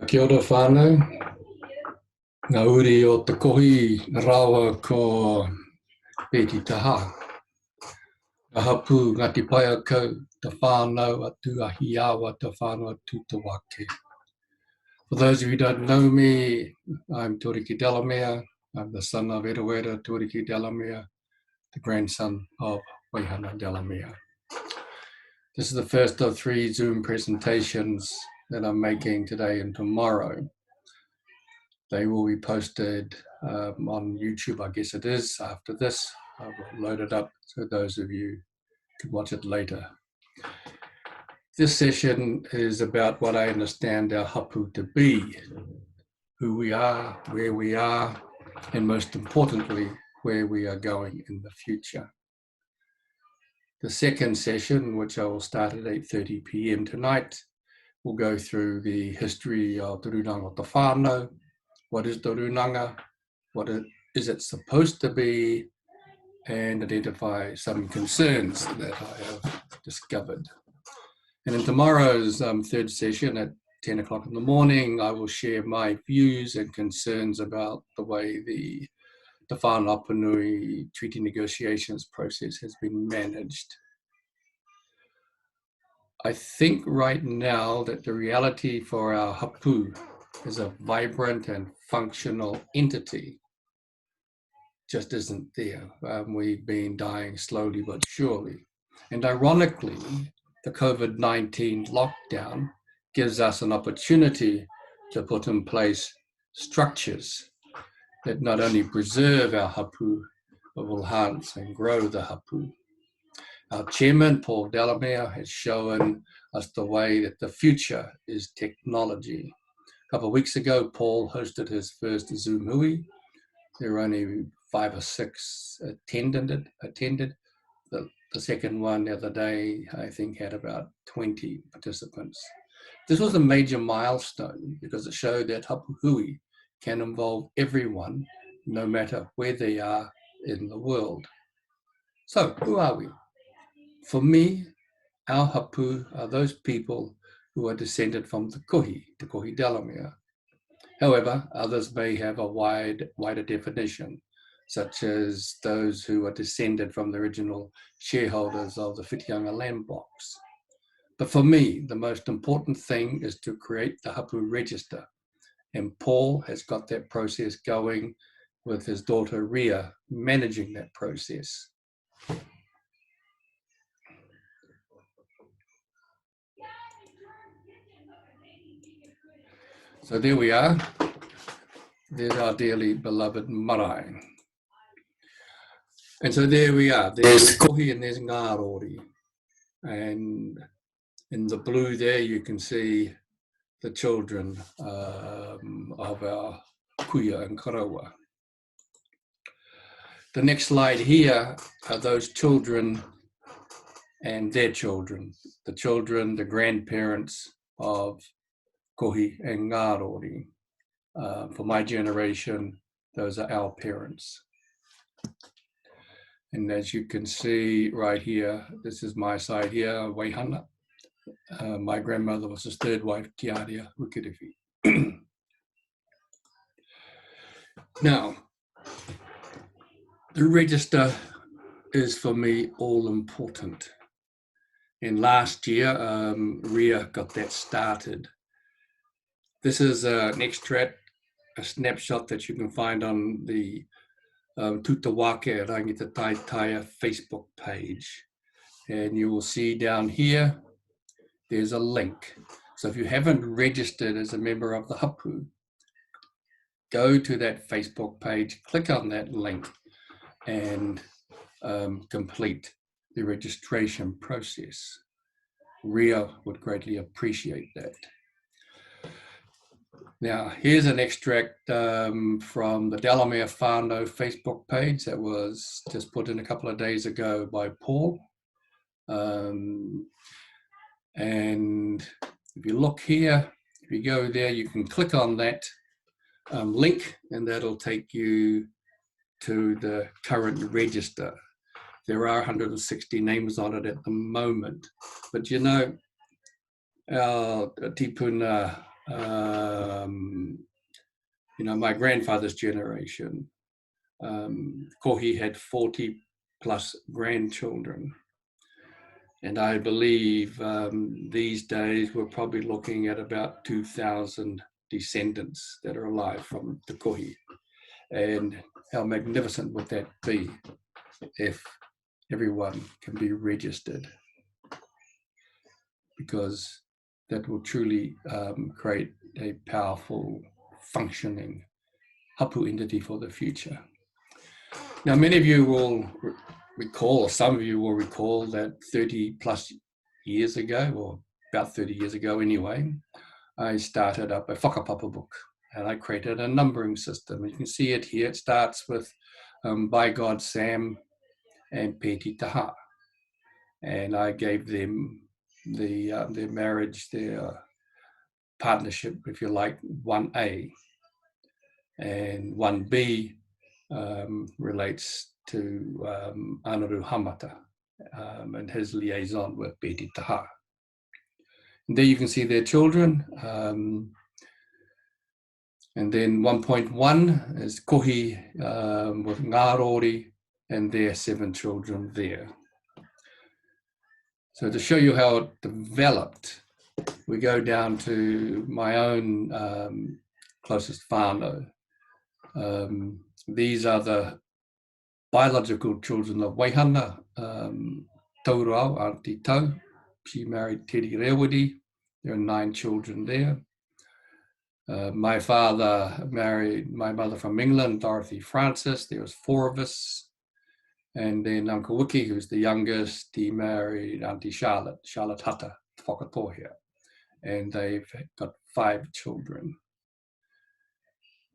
Kia ora whānau, ngā uri o te kohi rawa ko Pēti Taha. Ngā hapu Ngati Paeakau, te whānau a Tuahiawa, te whānau a Tutawake. For those of you who don't know me, I'm Tuariki Delamere. I'm the son of Erawera Tuariki Delamere, the grandson of Whitianga Delamere. This is the first of 3 Zoom presentations that I'm making today and tomorrow. They will be posted on YouTube, I guess it is, after this. I will load it up so those of you can watch it later. This session is about what I understand our hapu to be, who we are, where we are, and most importantly, where we are going in the future. The second session, which I will start at 8:30 p.m. tonight, will go through the history of te runanga o te whānau. What is the runanga? What is it supposed to be? And identify some concerns that I have discovered. And in tomorrow's third session at 10 o'clock in the morning, I will share my views and concerns about the way the whānau Apanui treaty negotiations process has been managed. I think right now that the reality for our hapu is a vibrant and functional entity just isn't there. We've been dying slowly but surely. And ironically, the COVID-19 lockdown gives us an opportunity to put in place structures that not only preserve our hapu, but will enhance and grow the hapu. Our chairman, Paul Delamere, has shown us the way that the future is technology. A couple of weeks ago, Paul hosted his first Zoom hui. There were only 5 or 6 attended. The second one the other day, I think, had about 20 participants. This was a major milestone because it showed that hapu hui can involve everyone, no matter where they are in the world. So, who are we? For me, our hapu are those people who are descended from the kohi Delamere. However, others may have a wider definition, such as those who are descended from the original shareholders of the Whitianga land box. But for me, the most important thing is to create the hapu register. And Paul has got that process going with his daughter Ria managing that process. So there we are. There's our dearly beloved marae. And so there we are. There's kohi and there's ngārori. And in the blue there, you can see the children of our kuia and karawa. The next slide here are those children and their children, the grandparents of kohi and ngārori. For my generation, those are our parents. And as you can see right here, this is my side here, Waihana. My grandmother was his third wife, Kiaria Wikirifi. Now, the register is for me all important. And last year, Ria got that started. This is an extract, a snapshot that you can find on the Tutawake and Te Whanau Facebook page. And you will see down here, there's a link. So if you haven't registered as a member of the hapu, go to that Facebook page, click on that link, and complete the registration process. Ria would greatly appreciate that. Now, here's an extract from the Delamere Whanau Facebook page that was just put in a couple of days ago by Paul. And if you look here, if you go there, you can click on that link and that'll take you to the current register. There are 160 names on it at the moment, but you know, our tipuna, my grandfather's generation, Kohi had 40 plus grandchildren. And I believe these days we're probably looking at about 2,000 descendants that are alive from the Kohi. And how magnificent would that be if everyone can be registered? Because that will truly create a powerful, functioning hapu entity for the future. Now, many of you will recall, or some of you will recall, that 30 plus years ago, or about 30 years ago anyway, I started up a whakapapa book, and I created a numbering system. You can see it here. It starts with By God Sam and Peti Taha, and I gave them their marriage, their partnership, if you like, 1A, and 1B relates to Anaru Hamata and his liaison with Peti Taha. And there you can see their children. And then 1.1 is Kohi with Ngārori and their 7 children there. So to show you how it developed, we go down to my own closest whānau. These are the biological children of Waihana, Taurau, Auntie Tau. She married Teddy Rewidi. There are 9 children there. My father married my mother from England, Dorothy Francis. There was 4 of us. And then Uncle Wiki, who's the youngest, he married Auntie Charlotte Hata, Whakatohia. And they've got 5 children.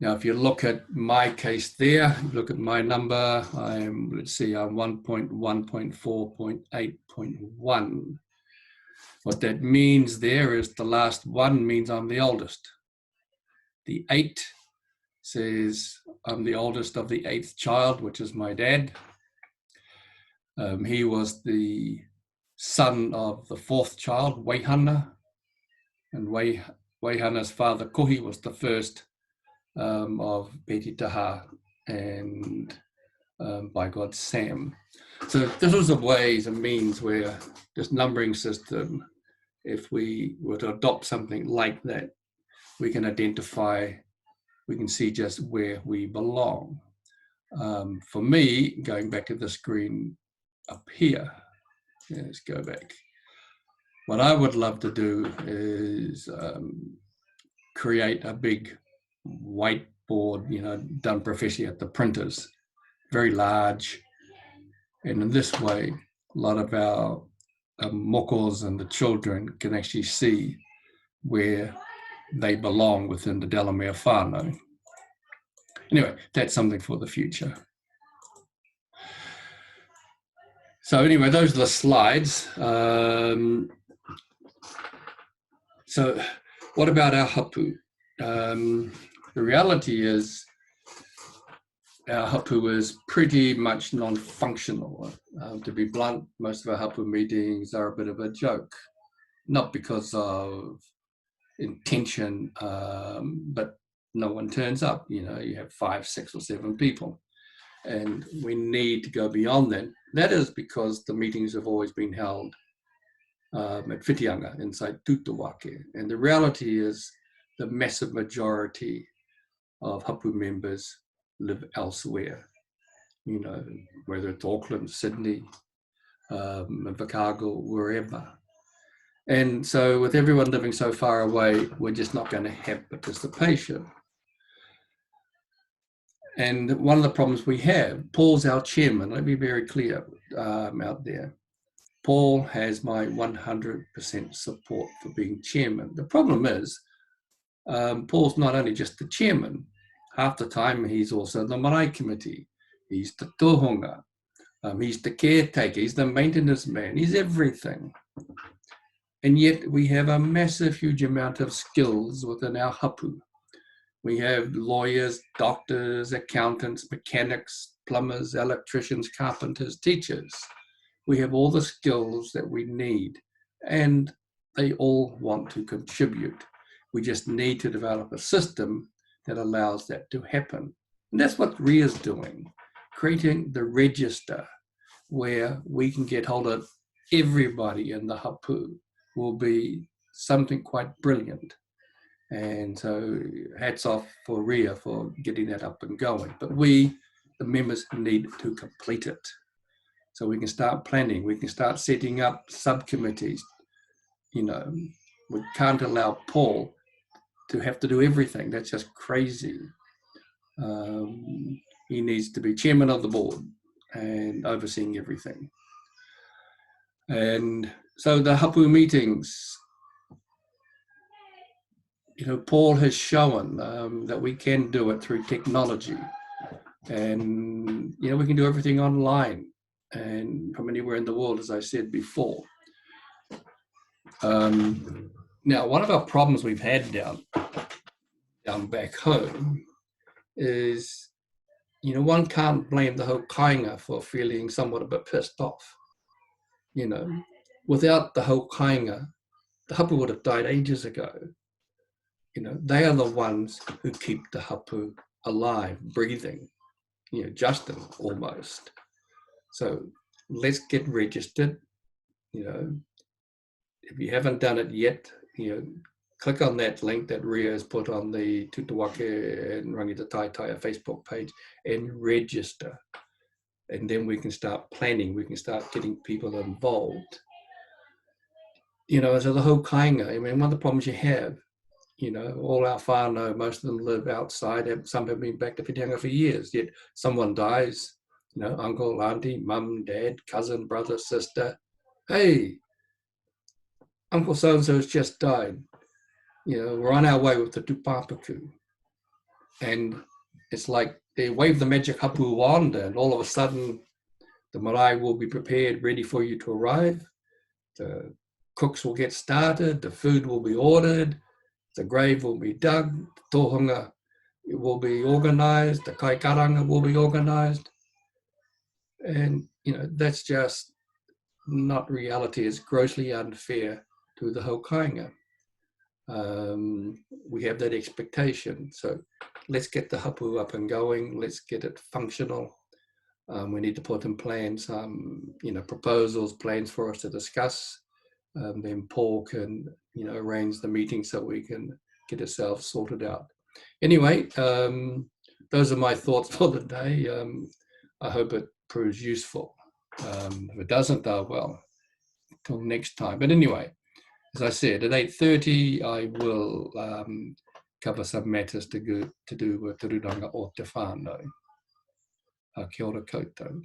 Now, if you look at my case there, look at my number, I'm 1.1.4.8.1. What that means there is the last 1 means I'm the oldest. The 8 says I'm the oldest of the 8th child, which is my dad. He was the son of the 4th child, Waihana. And Waihana's father, Kohi, was the first of Peti Taha and By God Sam. So this was a ways and means where this numbering system, if we were to adopt something like that, we can identify, we can see just where we belong. For me, going back to the screen up here, let's go back. What I would love to do is create a big whiteboard, done professionally at the printers, very large. And in this way, a lot of our mokos and the children can actually see where they belong within the Delamere whānau. Anyway, that's something for the future. So anyway, those are the slides. So what about our hapu? The reality is our hapu is pretty much non-functional. To be blunt, most of our hapu meetings are a bit of a joke, not because of intention, but no one turns up. You have 5, 6 or 7 people, and we need to go beyond that. That is because the meetings have always been held at Whitianga inside Tutawake, and the reality is the massive majority of hapu members live elsewhere, whether it's Auckland, Sydney, Chicago, wherever. And so with everyone living so far away, we're just not going to have participation. And one of the problems we have, Paul's our chairman, let me be very clear out there. Paul has my 100% support for being chairman. The problem is, Paul's not only just the chairman, half the time he's also the marae committee, he's the tohunga, he's the caretaker, he's the maintenance man, he's everything. And yet we have a massive, huge amount of skills within our hapu. We have lawyers, doctors, accountants, mechanics, plumbers, electricians, carpenters, teachers. We have all the skills that we need. And they all want to contribute. We just need to develop a system that allows that to happen. And that's what RIA's doing, creating the register where we can get hold of everybody in the hapu will be something quite brilliant. And so hats off for RIA for getting that up and going. But we, the members, need to complete it. So we can start planning, we can start setting up subcommittees. You know, we can't allow Paul to have to do everything. That's just crazy. He needs to be chairman of the board and overseeing everything. And so the hapu meetings, you know, Paul has shown that we can do it through technology. And, you know, we can do everything online and from anywhere in the world, as I said before. Now, one of our problems we've had down back home is, you know, one can't blame the whole kāinga for feeling somewhat a bit pissed off. You know, without the whole kāinga, the hapu would have died ages ago. You know, they are the ones who keep the hapu alive, breathing, you know, Justin almost. So let's get registered. You know, if you haven't done it yet, you know, click on that link that RIA has put on the Tutawake and Rangita Taitaia Facebook page and register. And then we can start planning, we can start getting people involved. You know, so the whole kāinga, I mean, one of the problems you have, you know, all our whānau, most of them live outside, some have been back to Whitianga for years, yet someone dies, you know, uncle, auntie, mum, dad, cousin, brother, sister. Hey, Uncle so-and-so has just died. You know, we're on our way with the tūpāpaku. And it's like they wave the magic hapu wand and all of a sudden the marae will be prepared, ready for you to arrive. The cooks will get started, the food will be ordered, the grave will be dug, the tohunga will be organised, the kaikaranga will be organised. And, you know, that's just not reality. It's grossly unfair to the whole kāinga. We have that expectation. So let's get the hapu up and going. Let's get it functional. We need to put in plans, you know, proposals, plans for us to discuss. Then Paul can, you know, arrange the meeting so we can get ourselves sorted out. Anyway, those are my thoughts for the day. I hope it proves useful. If it doesn't, well, till next time. But anyway, as I said, at 8:30, I will cover some matters to do with Te Ruranga o Te Whanau. Kia ora koutou.